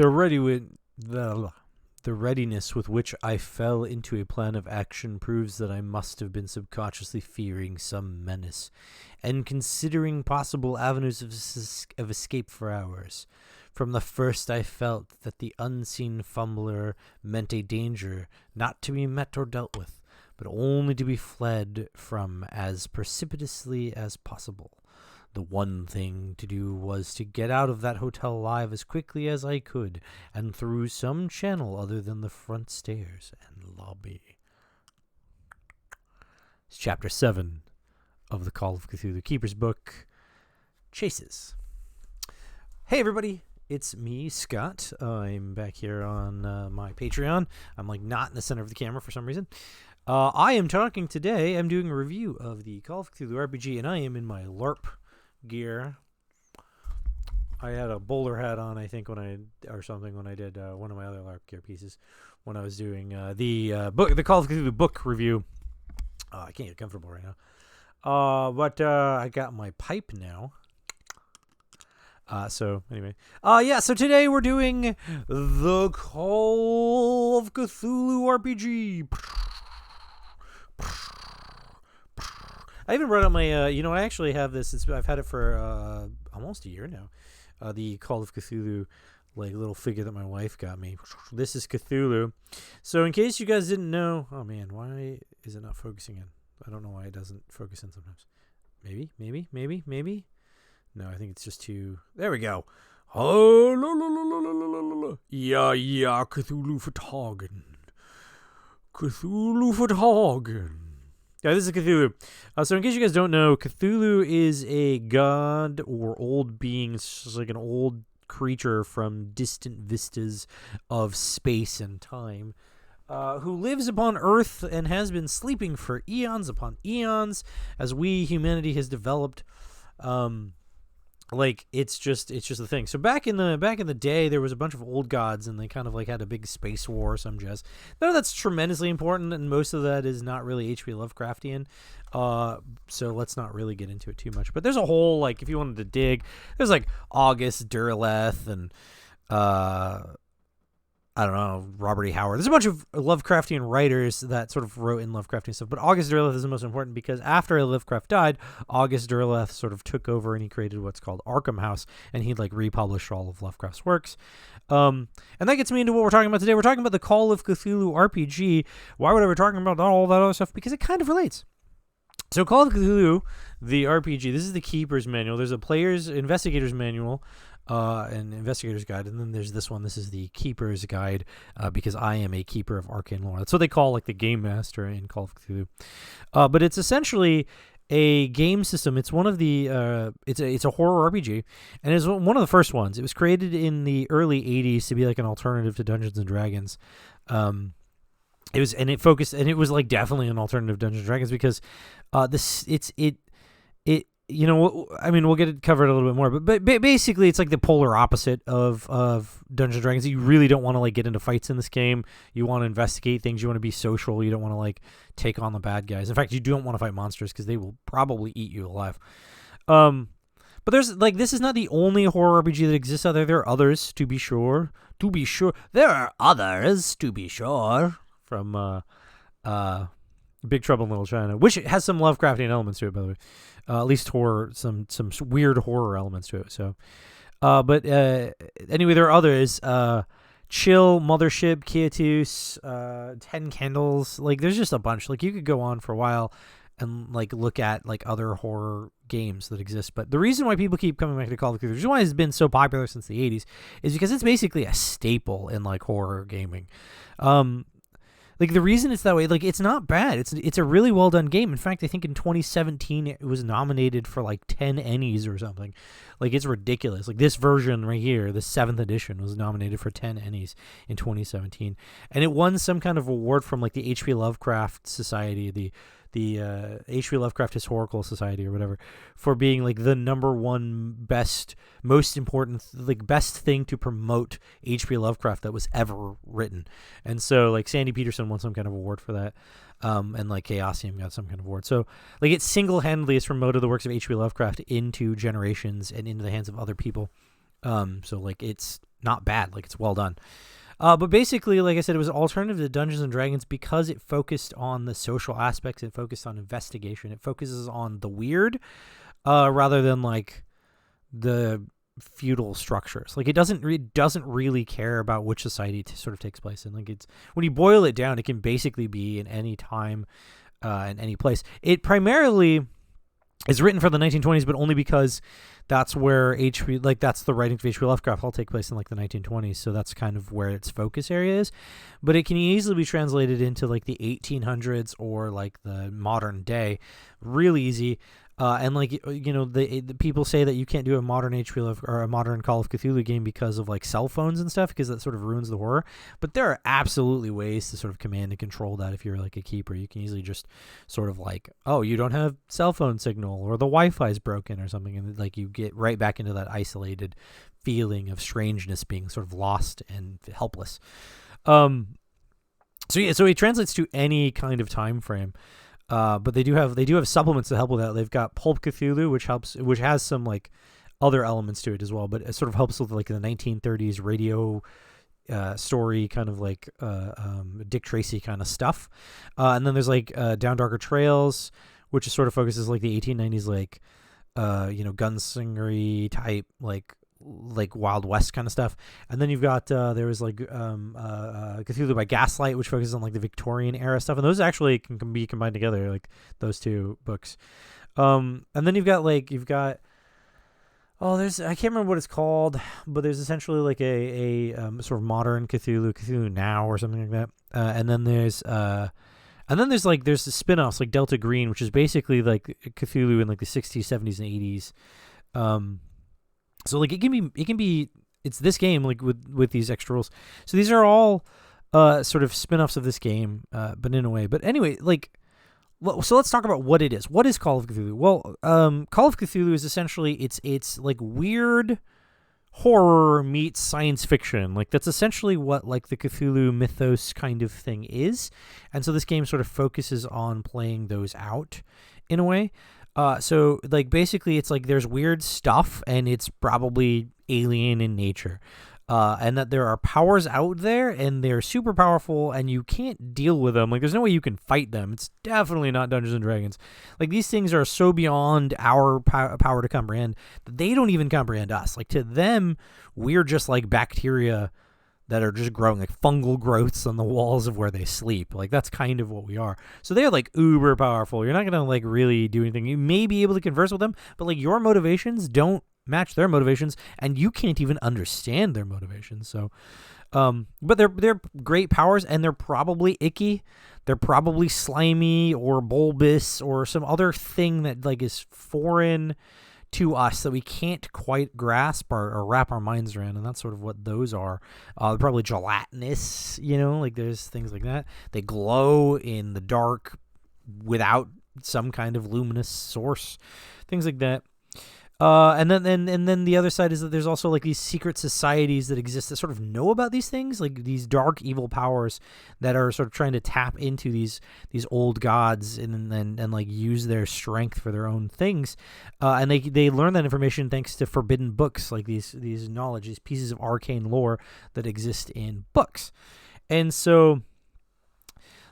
The ready with the readiness with which I fell into a plan of action proves that I must have been subconsciously fearing some menace, and considering possible avenues of escape for hours. From the first I felt that the unseen fumbler meant a danger not to be met or dealt with, but only to be fled from as precipitously as possible. The one thing to do was to get out of that hotel alive as quickly as I could, and through some channel other than the front stairs and lobby. It's Chapter 7 of the Call of Cthulhu Keeper's book, Chases. Hey everybody, it's me, Scott. I'm back here on my Patreon. I'm not in the center of the camera for some reason. I am talking today, I'm doing a review of the Call of Cthulhu RPG, and I am in my LARP gear. I had a bowler hat on, I think, when I did one of my other LARP gear pieces when I was doing the Call of Cthulhu book review. I can't get comfortable right now. But I got my pipe now. So anyway, so today we're doing the Call of Cthulhu RPG. I even brought up my, I actually have this. I've had it for almost a year now. The Call of Cthulhu, little figure that my wife got me. This is Cthulhu. So in case you guys didn't know, oh man, why is it not focusing in? I don't know why it doesn't focus in sometimes. Maybe. No, I think it's just too. There we go. Oh, yeah, Cthulhu Vertagen. Cthulhu Vertagen. Yeah, this is Cthulhu. So in case you guys don't know, Cthulhu is a god or old being. It's just like an old creature from distant vistas of space and time, who lives upon Earth and has been sleeping for eons upon eons as humanity has developed. It's just a thing. So back in the day, there was a bunch of old gods, and they kind of had a big space war or some jazz. None of that's tremendously important, and most of that is not really H.P. Lovecraftian. So let's not really get into it too much. But there's a whole if you wanted to dig, there's August Derleth and I don't know, Robert E. Howard. There's a bunch of Lovecraftian writers that sort of wrote in Lovecraftian stuff, but August Derleth is the most important because after Lovecraft died, August Derleth sort of took over and he created what's called Arkham House, and he republished all of Lovecraft's works. And that gets me into what we're talking about today. We're talking about the Call of Cthulhu RPG. Why would I be talking about all that other stuff? Because it kind of relates. So Call of Cthulhu, the RPG, this is the Keeper's Manual. There's a Investigator's Manual, an Investigator's Guide, and then there's this one. This is the Keeper's Guide, because I am a keeper of arcane lore. That's what they call the Game Master in Call of Cthulhu. But it's essentially a game system. It's one of the it's a horror RPG, and it's one of the first ones. It was created in the early 80s to be an alternative to Dungeons and Dragons. It was definitely an alternative to Dungeons and Dragons because we'll get it covered a little bit more, but basically it's the polar opposite of Dungeons and Dragons. You really don't want to get into fights in this game. You want to investigate things. You want to be social. You don't want to take on the bad guys. In fact, you don't want to fight monsters because they will probably eat you alive. But there's this is not the only horror RPG that exists out there. There are others, to be sure. There are others, to be sure. From Big Trouble in Little China, which has some Lovecraftian elements to it, by the way. At least horror, some weird horror elements to it. So, but anyway, there are others. Chill, Mothership, Quietus, 10 Candles. There's just a bunch. You could go on for a while and look at other horror games that exist. But the reason why people keep coming back to Call of Cthulhu, the reason why it's been so popular since the 80s, is because it's basically a staple in horror gaming. The reason it's that way, it's not bad. It's a really well done game. In fact, I think in 2017 it was nominated for 10 Ennies or something. It's ridiculous. This version right here, the 7th edition, was nominated for 10 Ennies in 2017, and it won some kind of award from the H.P. Lovecraft Society, the H.P. Lovecraft Historical Society or whatever, for being the number one best, most important, best thing to promote H.P. Lovecraft that was ever written. And so Sandy Peterson won some kind of award for that, and Chaosium got some kind of award. So it single-handedly has promoted the works of H.P. Lovecraft into generations and into the hands of other people. So it's not bad. Like, it's well done. But basically, like I said, it was an alternative to Dungeons and Dragons because it focused on the social aspects. It focused on investigation. It focuses on the weird, rather than like the feudal structures. Like, it doesn't really care about which society sort of takes place in. Like, it's, when you boil it down, it can basically be in any time, in any place. It primarily is written for the 1920s, but only because that's where that's the writing of H.P. Lovecraft all take place in like the 1920s. So that's kind of where its focus area is. But it can easily be translated into like the 1800s or like the modern day, really easy. And like, you know, the people say that you can't do a modern HP or a modern Call of Cthulhu game because of like cell phones and stuff, because that sort of ruins the horror. But there are absolutely ways to sort of command and control that. If you're like a keeper, you can easily just sort of like, oh, you don't have cell phone signal, or the Wi-Fi is broken or something, and like you get right back into that isolated feeling of strangeness, being sort of lost and helpless. So it translates to any kind of time frame. But they do have supplements to help with that. They've got Pulp Cthulhu, which has some like other elements to it as well, but it sort of helps with like the 1930s radio story, kind of like Dick Tracy kind of stuff. And then there's like Down Darker Trails, which is sort of focuses like the 1890s, like gunslingery type, like Wild West kind of stuff. And then you've got there was like Cthulhu by Gaslight, which focuses on like the Victorian era stuff, and those actually can be combined together, like those two books. And then you've got I can't remember what it's called, but there's essentially like a sort of modern Cthulhu Now or something like that. And then there's the spin-offs like Delta Green, which is basically like Cthulhu in like the 60s, 70s, and 80s. So like it can be it's this game like with these extra rules. So these are all sort of spin-offs of this game, but in a way. But anyway, so let's talk about what it is. What is Call of Cthulhu? Well, Call of Cthulhu is essentially it's like weird horror meets science fiction. Like, that's essentially what like the Cthulhu mythos kind of thing is. And so this game sort of focuses on playing those out in a way. So like basically it's like there's weird stuff and it's probably alien in nature. And that there are powers out there and they're super powerful and you can't deal with them. Like, there's no way you can fight them. It's definitely not Dungeons and Dragons. Like, these things are so beyond our power to comprehend that they don't even comprehend us. Like, to them, we're just like bacteria that are just growing, like fungal growths on the walls of where they sleep. Like, that's kind of what we are. So they're like uber powerful. You're not going to like really do anything. You may be able to converse with them, but like your motivations don't match their motivations, and you can't even understand their motivations. So, but they're great powers, and they're probably icky. They're probably slimy or bulbous or some other thing that like is foreign to us that we can't quite grasp or wrap our minds around, and that's sort of what those are. They're probably gelatinous, like there's things like that. They glow in the dark without some kind of luminous source, things like that. And then the other side is that there's also like these secret societies that exist that sort of know about these things, like these dark evil powers that are sort of trying to tap into these old gods and like use their strength for their own things. And they learn that information thanks to forbidden books, like these knowledge, these pieces of arcane lore that exist in books. And so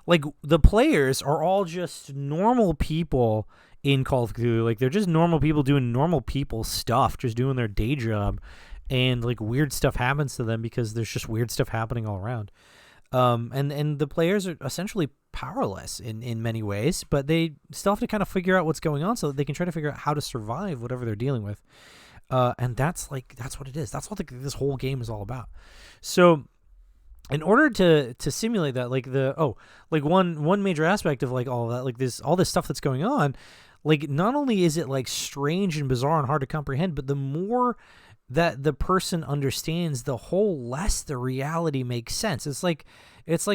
like the players are all just normal people in Call of Cthulhu. Like, they're just normal people doing normal people stuff, just doing their day job, and like weird stuff happens to them because there's just weird stuff happening all around. And the players are essentially powerless in many ways, but they still have to kind of figure out what's going on so that they can try to figure out how to survive whatever they're dealing with. And that's what it is. That's what this whole game is all about. So in order to simulate that, like one major aspect of like all of that, like all this stuff that's going on, like not only is it like strange and bizarre and hard to comprehend, but the more that the person understands, the whole less the reality makes sense. It's like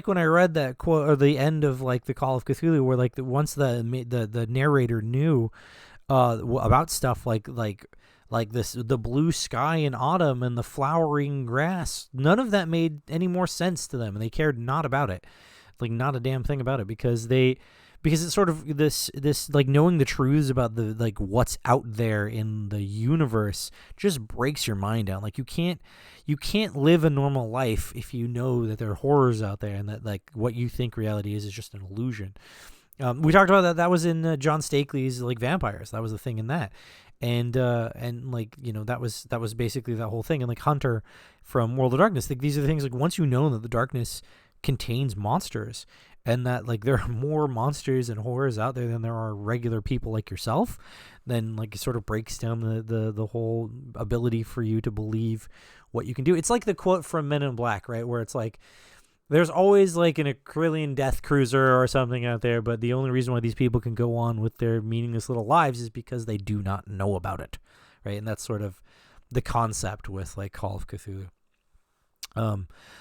when I read that quote or the end of like the Call of Cthulhu, where like once the narrator knew about stuff like this, the blue sky in autumn and the flowering grass, none of that made any more sense to them, and they cared not about it, like not a damn thing about it, because because it's sort of this like knowing the truths about the like what's out there in the universe just breaks your mind down. Like you can't live a normal life if you know that there are horrors out there and that like what you think reality is just an illusion. We talked about that. That was in John Stakely's like vampires. That was the thing in that, and like that was basically that whole thing. And like Hunter from World of Darkness. Like these are the things like once you know that the darkness contains monsters and that like there are more monsters and horrors out there than there are regular people like yourself, then like it sort of breaks down the whole ability for you to believe what you can do. It's like the quote from Men in Black, right, where it's like there's always like an Acrylian death cruiser or something out there, but the only reason why these people can go on with their meaningless little lives is because they do not know about it, right? And that's sort of the concept with like Call of Cthulhu.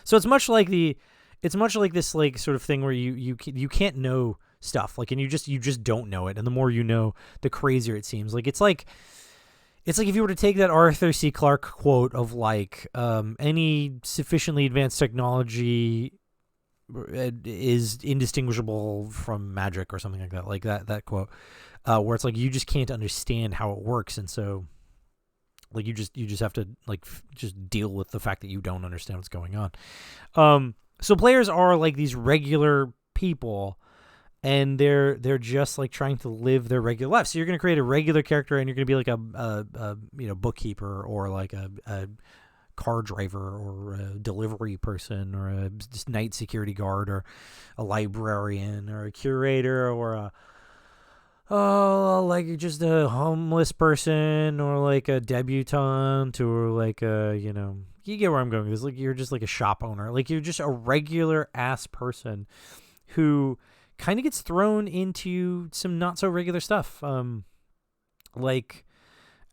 So it's much like this like sort of thing where you can't know stuff, like, and you just don't know it, and the more you know, the crazier it seems. Like it's like if you were to take that Arthur C. Clarke quote of like any sufficiently advanced technology is indistinguishable from magic or something like that quote, where it's like you just can't understand how it works, and so like you just have to like just deal with the fact that you don't understand what's going on. So players are like these regular people, and they're just like trying to live their regular life. So you're going to create a regular character, and you're going to be like a bookkeeper, or like a car driver, or a delivery person, or a night security guard, or a librarian, or a curator, or like just a homeless person, or like a debutante, or like a you get where I'm going. It's like you're just like a shop owner. Like you're just a regular ass person who kind of gets thrown into some not so regular stuff. Like,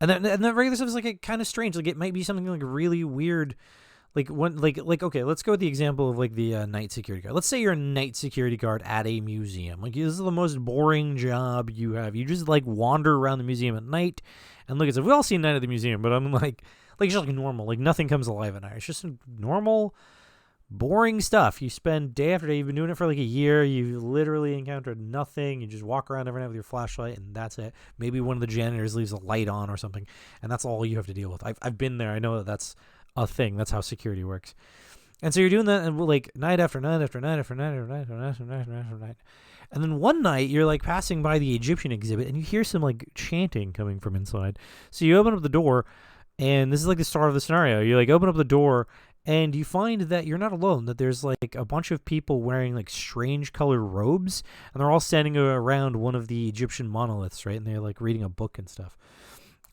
and that regular stuff is like kind of strange. Like it might be something like really weird. Like okay, let's go with the example of like the night security guard. Let's say you're a night security guard at a museum. Like this is the most boring job you have. You just like wander around the museum at night and look at stuff. We've all seen Night at the Museum, but I'm like it's just like normal. Like nothing comes alive at night. It's just normal, boring stuff. You spend day after day. You've been doing it for like a year. You've literally encountered nothing. You just walk around every night with your flashlight, and that's it. Maybe one of the janitors leaves a light on or something, and that's all you have to deal with. I've been there. I know that that's a thing. That's how security works. And so you're doing that, and like night after night after night after night after night after night after night after night. And then one night you're like passing by the Egyptian exhibit, and you hear some like chanting coming from inside. So you open up the door, and this is like the start of the scenario. You like open up the door, and you find that you're not alone, that there's like a bunch of people wearing like strange colored robes, and they're all standing around one of the Egyptian monoliths, right? And they're like reading a book and stuff.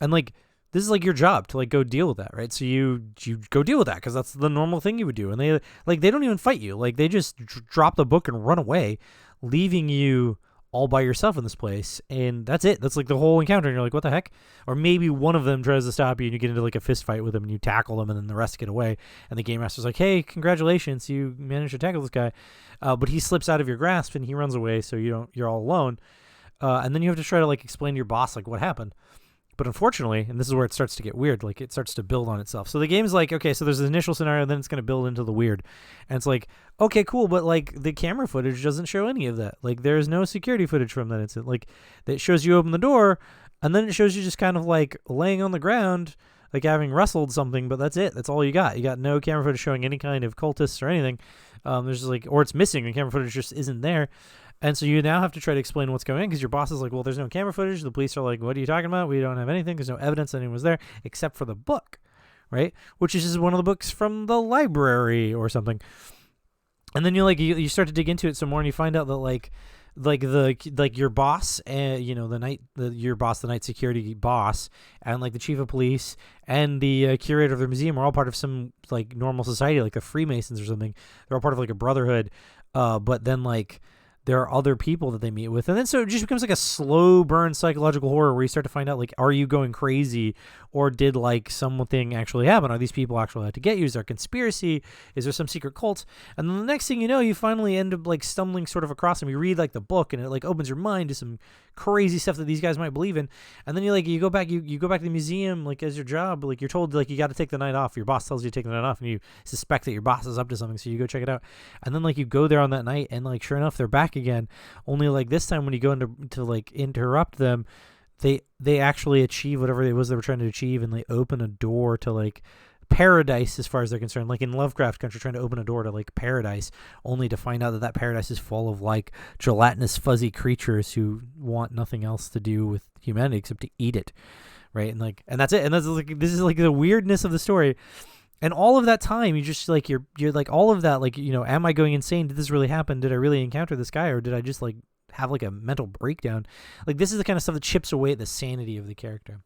And like this is like your job to like go deal with that, right? So you go deal with that because that's the normal thing you would do. And they don't even fight you. Like they just drop the book and run away, leaving you all by yourself in this place, and that's it. That's like the whole encounter, and you're like, what the heck? Or maybe one of them tries to stop you, and you get into like a fist fight with them, and you tackle them, and then the rest get away, and the game master's like, hey, congratulations, you managed to tackle this guy, but he slips out of your grasp, and he runs away, so you're all alone, and then you have to try to like explain to your boss like what happened. But unfortunately, and this is where it starts to get weird, like it starts to build on itself. So the game's like, okay, so there's the initial scenario, then it's going to build into the weird. And it's like, okay, cool, but like the camera footage doesn't show any of that. Like there's no security footage from that incident. Like it shows you open the door, and then it shows you just kind of like laying on the ground, like having wrestled something, but that's it. That's all you got. You got no camera footage showing any kind of cultists or anything. There's just like, or it's missing. The camera footage just isn't there. And so you now have to try to explain what's going on because your boss is like, well, there's no camera footage. The police are like, what are you talking about? We don't have anything. There's no evidence that anyone was there except for the book, right? Which is just one of the books from the library or something. And then you start to dig into it some more, and you find out that your boss, the night security boss, and like the chief of police and the curator of the museum are all part of some like normal society, like the Freemasons or something. They're all part of like a brotherhood, but then like there are other people that they meet with. And then so it just becomes like a slow burn psychological horror where you start to find out, like, are you going crazy, or did like something actually happen? Are these people actually out to get you? Is there a conspiracy? Is there some secret cult? And then the next thing you know, you finally end up like stumbling sort of across them. You read like the book, and it like opens your mind to some crazy stuff that these guys might believe in. And then you go back to the museum, like as your job, like you're told like you got to take the night off. Your boss tells you to take the night off, and you suspect that your boss is up to something, so you go check it out. And then like you go there on that night, and like sure enough, they're back again. Only like this time when you go to like interrupt them, they actually achieve whatever it was they were trying to achieve, and they open a door to like paradise as far as they're concerned. Like in Lovecraft Country, trying to open a door to like paradise, only to find out that paradise is full of like gelatinous fuzzy creatures who want nothing else to do with humanity except to eat it, right? And that's it. And that's like, this is like the weirdness of the story. And all of that time, you just like you're like all of that, like, am I going insane? Did this really happen? Did I really encounter this guy, or did I just like have like a mental breakdown? Like, this is the kind of stuff that chips away at the sanity of the character.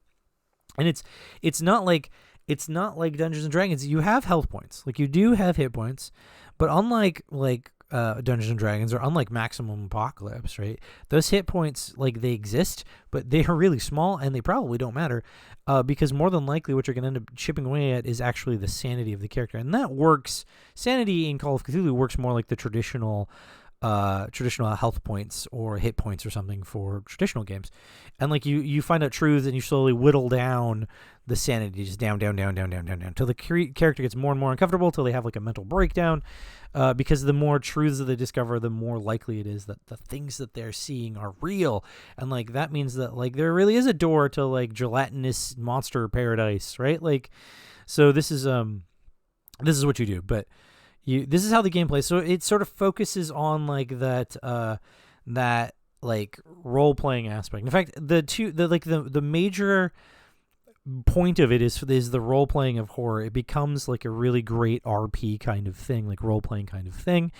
And it's not like Dungeons and Dragons. You have health points, like you do have hit points, but unlike Dungeons and Dragons, or unlike Maximum Apocalypse, right? Those hit points, like, they exist, but they are really small, and they probably don't matter, because more than likely what you're going to end up chipping away at is actually the sanity of the character, and that works. Sanity in Call of Cthulhu works more like the traditional health points or hit points or something for traditional games. And like you find out truths, and you slowly whittle down the sanity, just down till the character gets more and more uncomfortable, till they have like a mental breakdown, because the more truths that they discover, the more likely it is that the things that they're seeing are real. And like that means that like there really is a door to like gelatinous monster paradise, right? Like, so this is what you do. But this is how the game plays. So it sort of focuses on like that like role playing aspect. In fact, the major point of it is the role playing of horror. It becomes like a really great RP kind of thing, like role playing kind of thing,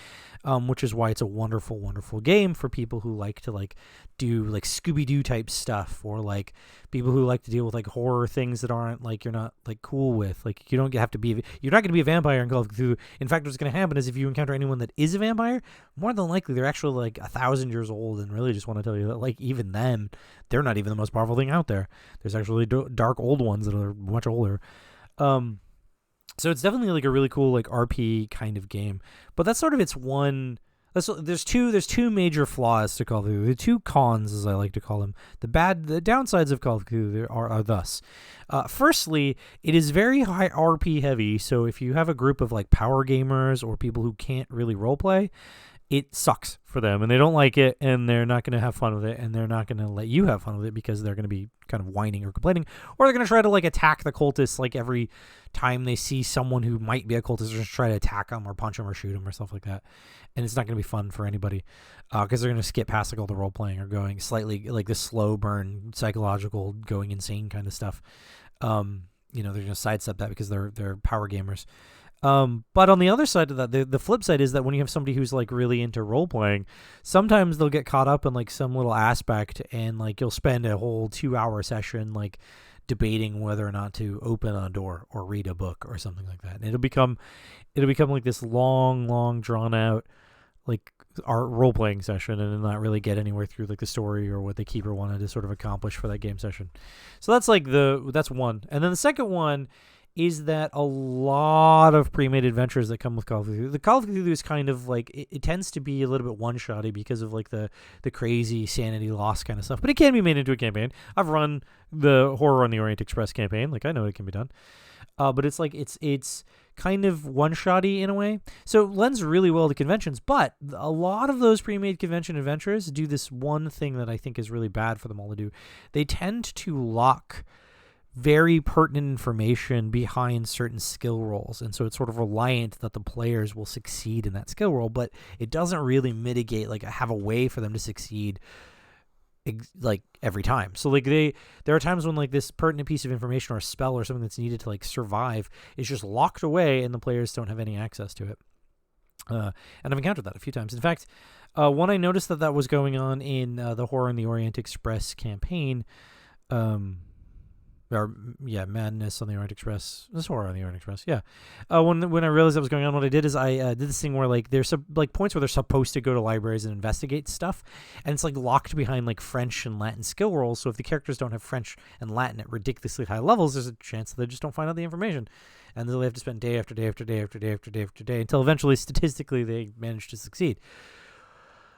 which is why it's a wonderful, wonderful game for people who like to like do like Scooby-Doo type stuff, or like people who like to deal with like horror things that aren't like you're not like cool with. Like you're not going to be a vampire in Call of Cthulhu. In fact, what's going to happen is if you encounter anyone that is a vampire, more than likely they're actually like 1,000 years old, and really just want to tell you that like even then they're not even the most powerful thing out there. There's actually dark old ones that are much older. So it's definitely like a really cool like RP kind of game. But that's sort of its one. There's two major flaws to Call of Cthulhu. The two cons, as I like to call them. The downsides of Call of Cthulhu are thus. Firstly, it is very high RP heavy. So if you have a group of like power gamers or people who can't really roleplay, it sucks for them, and they don't like it, and they're not going to have fun with it, and they're not going to let you have fun with it, because they're going to be kind of whining or complaining, or they're going to try to like attack the cultists like every time they see someone who might be a cultist, or just try to attack them or punch them or shoot them or stuff like that. And it's not going to be fun for anybody, because they're going to skip past like all the role playing, or going slightly like the slow burn psychological going insane kind of stuff. They're going to sidestep that because they're power gamers. But on the other side of that, the flip side is that when you have somebody who's like really into role playing, sometimes they'll get caught up in like some little aspect, and like you'll spend a whole 2-hour session like debating whether or not to open a door or read a book or something like that. And it'll become like this long drawn out like our role playing session, and not really get anywhere through like the story or what the keeper wanted to sort of accomplish for that game session. So that's like that's one. And then the second one is that a lot of pre-made adventures that come with Call of Cthulhu. The Call of Cthulhu is kind of like, it tends to be a little bit one-shotty because of like the crazy sanity loss kind of stuff, but it can be made into a campaign. I've run the Horror on the Orient Express campaign. Like, I know it can be done. But it's like, it's kind of one-shotty in a way. So it lends really well to conventions, but a lot of those pre-made convention adventures do this one thing that I think is really bad for them all to do. They tend to lock very pertinent information behind certain skill rolls, and so it's sort of reliant that the players will succeed in that skill roll, but it doesn't really mitigate, like, have a way for them to succeed like every time. So like there are times when like this pertinent piece of information or a spell or something that's needed to like survive is just locked away, and the players don't have any access to it. And I've encountered that a few times. In fact, when I noticed that was going on in the Horror on the Orient Express campaign, Madness on the Orient Express. This Horror on the Orient Express. Yeah. When I realized that was going on, what I did is I did this thing where like there's like points where they're supposed to go to libraries and investigate stuff, and it's like locked behind like French and Latin skill rolls. So if the characters don't have French and Latin at ridiculously high levels, there's a chance that they just don't find out the information, and they'll have to spend day after day after day after day after day after day until eventually statistically they manage to succeed.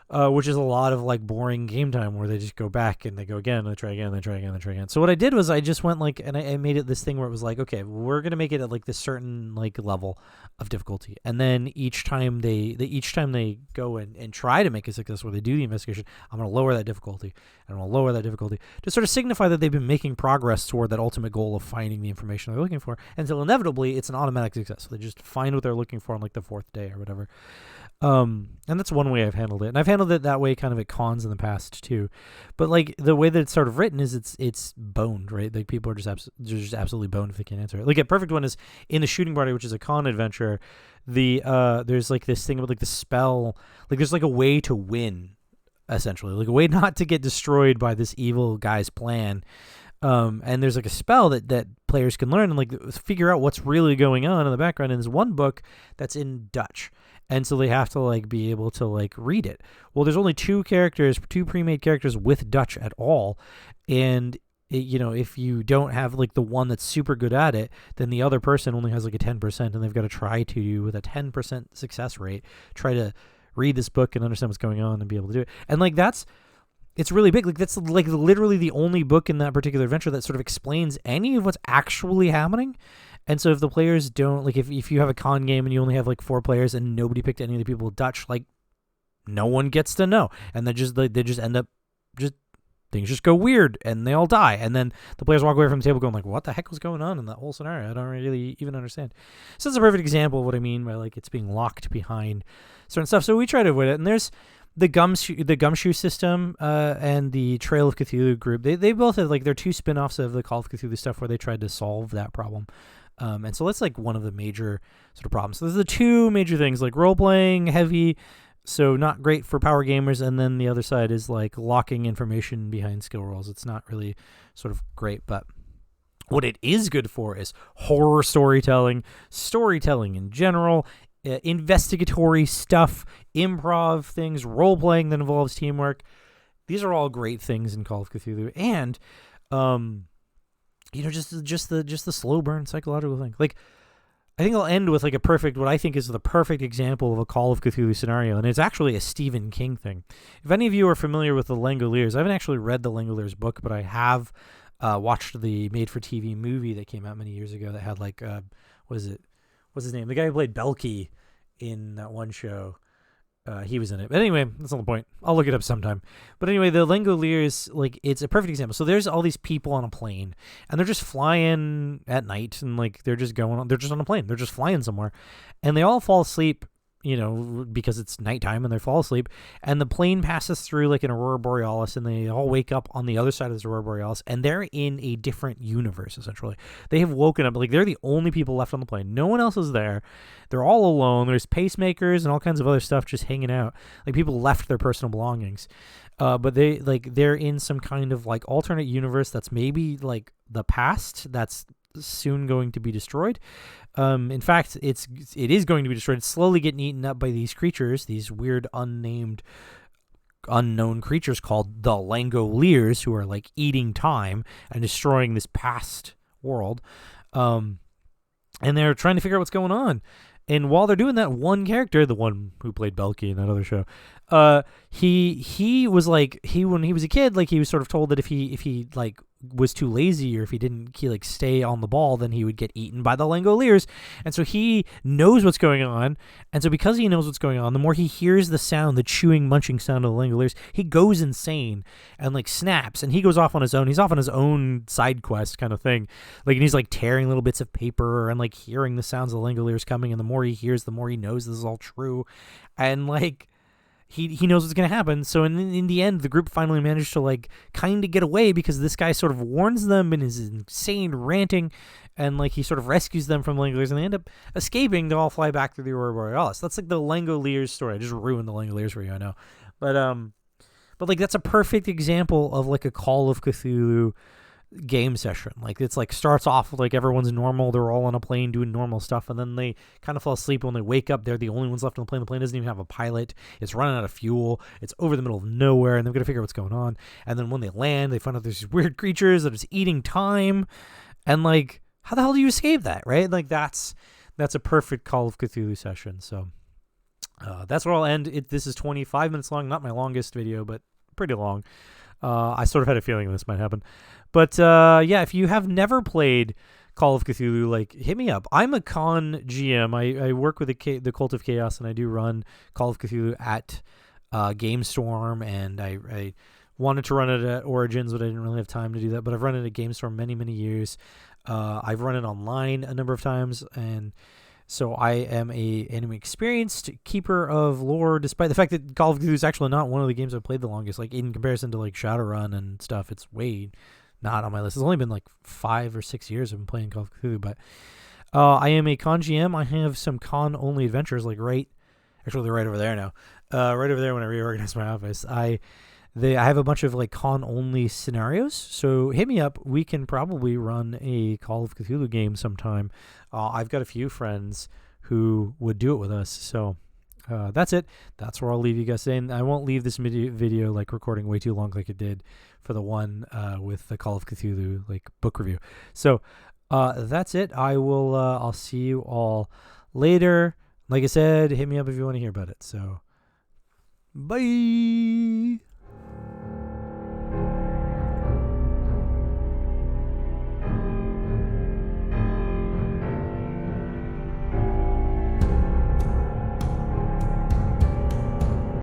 which is a lot of like boring game time where they just go back and they go again, and they try again, and they try again, and they try again. So what I did was I just went like, and I made it this thing where it was like, okay, we're gonna make it at like this certain like level of difficulty, and then each time they go and try to make a success where they do the investigation, I'm gonna lower that difficulty, and I'm gonna lower that difficulty to sort of signify that they've been making progress toward that ultimate goal of finding the information they're looking for, until inevitably it's an automatic success. So they just find what they're looking for on like the 4th day or whatever. And that's one way I've handled it, and I've handled it that way kind of at cons in the past too. But like the way that it's sort of written is it's boned, right? Like people are just absolutely boned if they can't answer it. Like a perfect one is in the Shooting Party, which is a con adventure. There's like this thing about like the spell, like there's like a way to win, essentially, like a way not to get destroyed by this evil guy's plan. And there's like a spell that players can learn and like figure out what's really going on in the background. And there's one book that's in Dutch. And so they have to like be able to like read it. Well, there's only two pre-made characters with Dutch at all. And if you don't have like the one that's super good at it, then the other person only has like a 10%, and they've got to try to, with a 10% success rate, try to read this book and understand what's going on and be able to do it. And like it's really big. Like that's like literally the only book in that particular adventure that sort of explains any of what's actually happening. And so if the players don't, like if you have a con game and you only have like 4 players and nobody picked any of the people with Dutch, like no one gets to know. And they just end up things just go weird and they all die. And then the players walk away from the table going like, what the heck was going on in that whole scenario? I don't really even understand. So that's a perfect example of what I mean by like it's being locked behind certain stuff. So we try to avoid it. And there's the Gumshoe system and the Trail of Cthulhu group. They both have like they're 2 spin-offs of the Call of Cthulhu stuff where they tried to solve that problem. And so that's like one of the major sort of problems. So there's the 2 major things, like role-playing heavy, so not great for power gamers, and then the other side is like locking information behind skill rolls. It's not really sort of great, but what it is good for is horror storytelling in general, investigatory stuff, improv things, role-playing that involves teamwork. These are all great things in Call of Cthulhu, and just the slow burn psychological thing. Like, I think I'll end with like what I think is the perfect example of a Call of Cthulhu scenario, and it's actually a Stephen King thing. If any of you are familiar with the Langoliers, I haven't actually read the Langoliers book, but I have watched the made-for-TV movie that came out many years ago that had like, what's his name? The guy who played Belky in that one show. He was in it. But anyway, that's not the point. I'll look it up sometime. But anyway, the Langoliers, like, it's a perfect example. So there's all these people on a plane, and they're just flying at night, and like they're just on a plane. They're just flying somewhere. And they all fall asleep, because it's nighttime, and they fall asleep. And the plane passes through like an aurora borealis, and they all wake up on the other side of this aurora borealis, and they're in a different universe, essentially. They have woken up. Like, they're the only people left on the plane. No one else is there. They're all alone. There's pacemakers and all kinds of other stuff just hanging out. Like, people left their personal belongings. But they're in some kind of like alternate universe that's maybe like the past that's soon going to be destroyed. In fact, it is going to be destroyed. It's slowly getting eaten up by these creatures, these weird unknown creatures called the Langoliers, who are like eating time and destroying this past world. And they're trying to figure out what's going on. And while they're doing that, one character, the one who played Belky in that other show, he was like, when he was a kid, like he was sort of told that if he like was too lazy, or if he like stay on the ball, then he would get eaten by the Langoliers. And so he knows what's going on. And so because he knows what's going on, the more he hears the sound, the chewing, munching sound of the Langoliers, he goes insane and like snaps, and he goes off on his own. He's off on his own side quest kind of thing. Like, and he's like tearing little bits of paper and like hearing the sounds of the Langoliers coming. And the more he hears, the more he knows this is all true. And like, he knows what's going to happen. So in the end, the group finally managed to like kind of get away, because this guy sort of warns them and is insane ranting, and like he sort of rescues them from the Langoliers, and they end up escaping to all fly back through the aurora borealis. That's like the Langoliers story. I just ruined the Langoliers for you, I know. But like that's a perfect example of like a Call of Cthulhu game session. Like, it's like starts off with like everyone's normal, they're all on a plane doing normal stuff, and then they kind of fall asleep. When they wake up, they're the only ones left on the plane. The plane doesn't even have a pilot. It's running out of fuel. It's over the middle of nowhere, and they've got to figure out what's going on. And then when they land, they find out there's these weird creatures that are just eating time, and like, how the hell do you escape that, right? Like, that's a perfect Call of Cthulhu session. So That's where I'll end. This is 25 minutes long, not my longest video, but pretty long. I sort of had a feeling this might happen. But yeah, if you have never played Call of Cthulhu, like, hit me up. I'm a con GM. I work with the Cult of Chaos, and I do run Call of Cthulhu at GameStorm, and I wanted to run it at Origins, but I didn't really have time to do that. But I've run it at GameStorm many, many years. I've run it online a number of times, and so I am an experienced keeper of lore, despite the fact that Call of Cthulhu is actually not one of the games I've played the longest. Like, in comparison to like Shadowrun and stuff, it's way not on my list. It's only been like 5 or 6 years I've been playing Call of Cthulhu, but I am a con GM. I have some con only adventures, like actually they're right over there now. Right over there when I reorganize my office. I have a bunch of like con only scenarios, so hit me up. We can probably run a Call of Cthulhu game sometime. I've got a few friends who would do it with us, so that's it. That's where I'll leave you guys today. And I won't leave this video like recording way too long like it did for the one with the Call of Cthulhu like book review. So that's it. I'll see you all later. Like I said, hit me up if you want to hear about it. So bye.